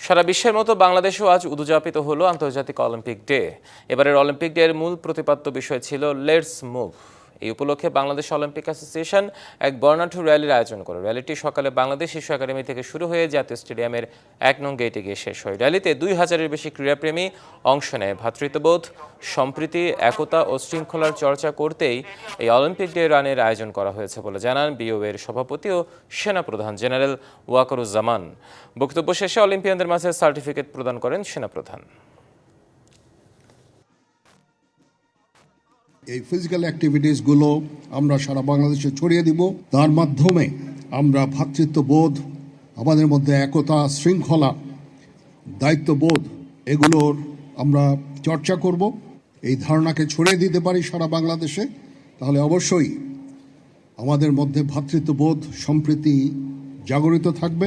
সারা বিশ্বের মতো বাংলাদেশেও আজ উদযাপিত হলো আন্তর্জাতিক অলিম্পিক ডে। এবারের অলিম্পিক ডে এর মূল প্রতিপাদ্য বিষয় ছিল লেটস মুভ। এই উপলক্ষে বাংলাদেশ অলিম্পিক অ্যাসোসিয়েশন এক বর্ণাঢ্য র্যালির আয়োজন করে। র্যালিটি সকালে বাংলাদেশ শিশু একাডেমি থেকে শুরু হয়ে জাতীয় স্টেডিয়ামের ১ নং গেটে গিয়ে শেষ হয়। র্যালিতে ২,০০০-এর বেশি ক্রীড়াপ্রেমী অংশ নেয়। ভ্রাতৃত্ববোধ, সম্প্রীতি, একতা ও শৃঙ্খলার চর্চা করতেই এই অলিম্পিক ডে রানের আয়োজন করা হয়েছে বলে জানান বিওএর সভাপতি ও সেনাপ্রধান জেনারেল ওয়াকারুজ্জামান। বক্তব্য শেষে অলিম্পিয়ানদের মাঝে সার্টিফিকেট প্রদান করেন সেনাপ্রধান। এই ফিজিক্যাল অ্যাক্টিভিটিসগুলো আমরা সারা বাংলাদেশে ছড়িয়ে দিব। তার মাধ্যমে আমরা ভ্রাতৃত্ববোধ, আমাদের মধ্যে একতা, শৃঙ্খলা, দায়িত্ববোধ এগুলোর আমরা চর্চা করব। এই ধারণাকে ছড়িয়ে দিতে পারি সারা বাংলাদেশে, তাহলে অবশ্যই আমাদের মধ্যে ভ্রাতৃত্ববোধ, সম্প্রীতি জাগরিত থাকবে।